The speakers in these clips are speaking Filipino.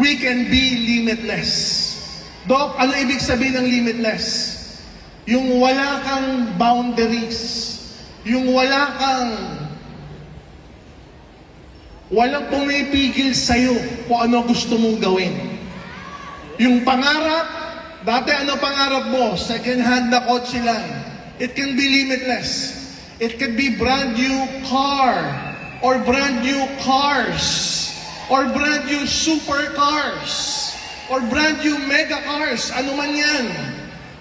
we can be limitless. Doc, ano ibig sabihin ng limitless? Yung wala kang boundaries. Yung walang pumipigil sa'yo kung ano gusto mong gawin. Yung pangarap, dati ano pangarap mo? Second hand na kotse lang. It can be limitless. It can be brand new car, or brand new cars, or brand new supercars, or brand new mega cars. Ano man yan.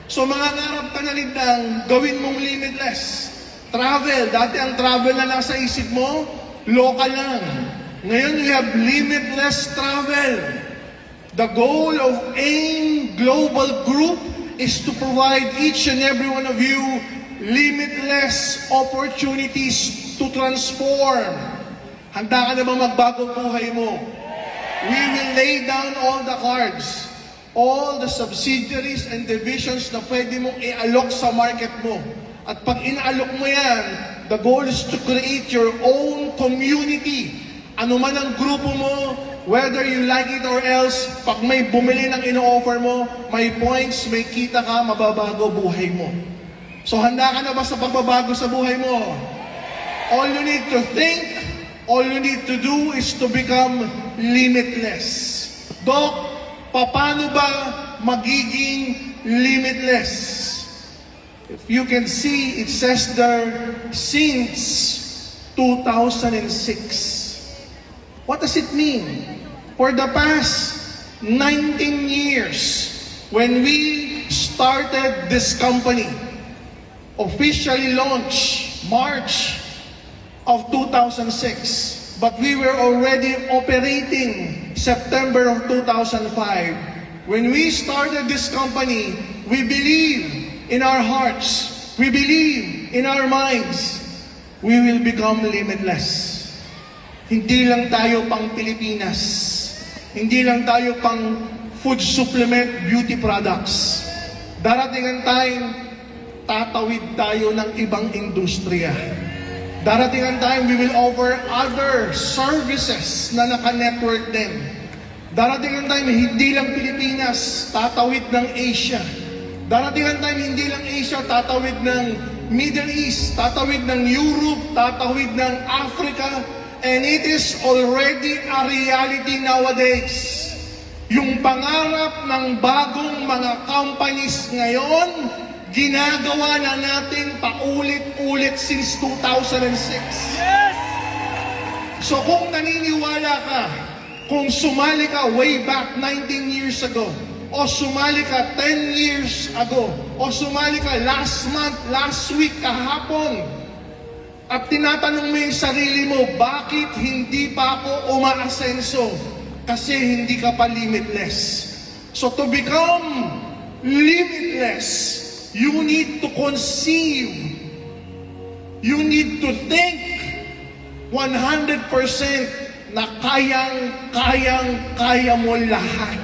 So mangangarap ka na rin ng gawin mong limitless. Travel. Dati ang travel na nasa isip mo, local lang. Ngayon, you have limitless travel. The goal of AIM Global Group is to provide each and every one of you limitless opportunities to transform. Handa ka na ba magbago buhay mo? We will lay down all the cards, all the subsidiaries and divisions na pwede mong i-alok sa market mo. At pag inaalok mo yan, the goal is to create your own community. Ano man ang grupo mo, whether you like it or else, pag may bumili ng ino-offer mo, may points, may kita ka, mababago buhay mo. So handa ka na ba sa pagbabago sa buhay mo? All you need to think, all you need to do is to become limitless. Doc, paano ba magiging limitless? If you can see, it says there, since 2006. What does it mean? For the past 19 years, when we started this company, officially launched March of 2006, but we were already operating September of 2005. When we started this company, we believe in our hearts, we believe in our minds, we will become limitless. Hindi lang tayo pang Pilipinas. Hindi lang tayo pang food supplement beauty products. Darating ang time, tatawid tayo ng ibang industriya. Darating ang time, we will offer other services na naka-network din. Darating ang time, hindi lang Pilipinas, tatawid ng Asia. Darating ang time, hindi lang Asia, tatawid ng Middle East, tatawid ng Europe, tatawid ng Africa, and it is already a reality nowadays. Yung pangarap ng bagong mga companies ngayon, ginagawa na natin paulit-ulit since 2006. Yes! So kung naniniwala ka, kung sumali ka way back 19 years ago, o sumali ka 10 years ago, o sumali ka last month, last week, kahapon, at tinatanong mo yung sarili mo, bakit hindi pa ako umaasenso? Kasi hindi ka pa limitless. So to become limitless, you need to conceive. You need to think 100% na kaya mo lahat.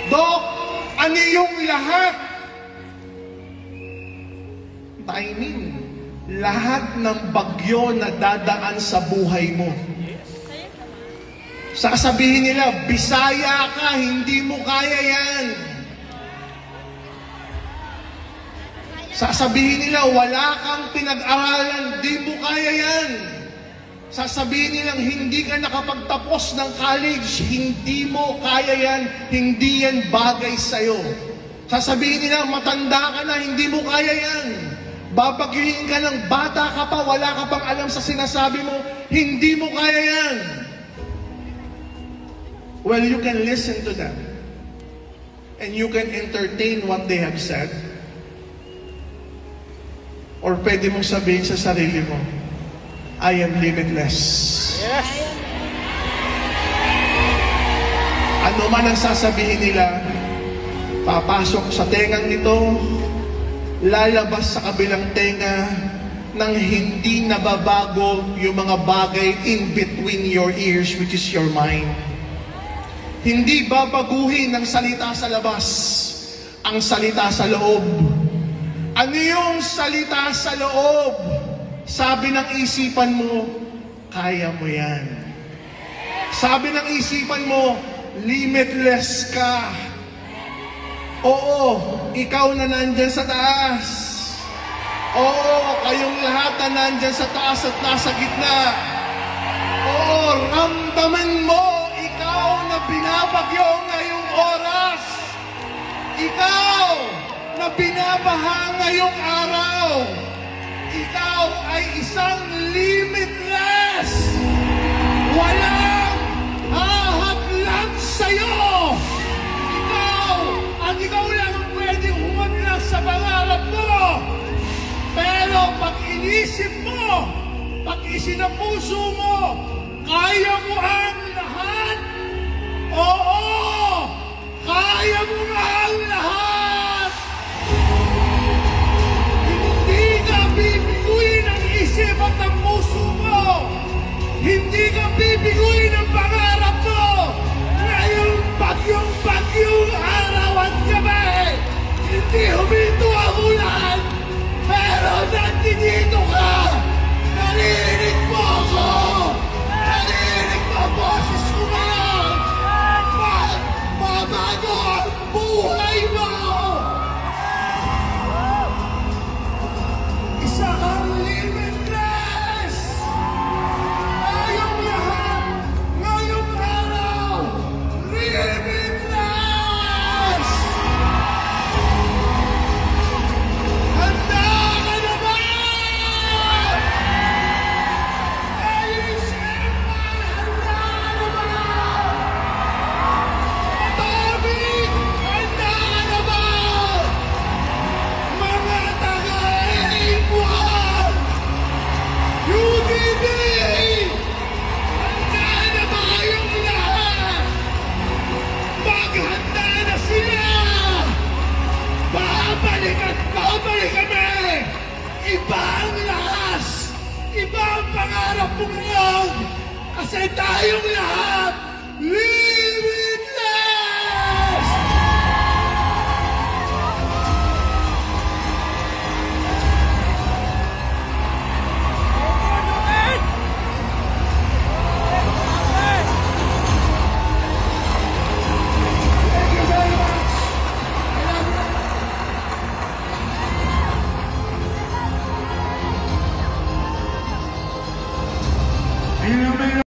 Doc, ano yung lahat? Timing. Lahat ng bagyo na dadaan sa buhay mo. Sasabihin nila, Bisaya ka, hindi mo kaya yan. Sasabihin nila, wala kang pinag-aralan, hindi mo kaya yan. Sasabihin nilang, hindi ka nakapagtapos ng college, hindi mo kaya yan, hindi yan bagay sa'yo. Sasabihin nila, matanda ka na, hindi mo kaya yan. Babagyuhin ka ng bata ka pa, wala ka pang alam sa sinasabi mo, hindi mo kaya yan. Well, you can listen to them. And you can entertain what they have said. Or pwede mong sabihin sa sarili mo, I am limitless. Yes. Ano man ang sasabihin nila, papasok sa tengang ito, lalabas sa kabilang tenga nang hindi nababago yung mga bagay in between your ears, which is your mind. Hindi babaguhin ng salita sa labas, ang salita sa loob. Ano yung salita sa loob? Sabi ng isipan mo, kaya mo yan. Sabi ng isipan mo, limitless ka. Oo, ikaw na nandyan sa taas. Oo, kayong lahat na nandyan sa taas at nasa gitna. Oo, ramdaman mo, ikaw na binabagyo ngayong oras. Ikaw na binabaha ngayong araw. Ikaw ay isang limitless. Walang hahadlang sa'yo. Ikaw lang ang pwedeng humaglas sa pangarap mo. Pero pag inisip mo, pag isinapuso mo, kaya mo ang lahat. Oo, kaya mo ang lahat. Hindi ka bibiguin ang isip at ang puso mo. Hindi ka bibiguin ang pangarap mo. Ngayong bagyong araw at gabi, hindi huminto ang ulan, pero nandito ka. Narinig mo ako. Narinig mo ang boses ko ngayon. Mabago ang buhay mo. Isa kang limitless. Ngayong lahat, ngayong araw, limitless. Handa ka na ba? Ayusin mo, handa ka na ba? Matabig, handa ka na ba? Mga taga-ipuan, UDD, handa na ba kayong lahat? Maghanda na sila! Babalik at babalik kami! Iba ang lakas! Iba ang pangarap mong lang! Kasi tayong lahat,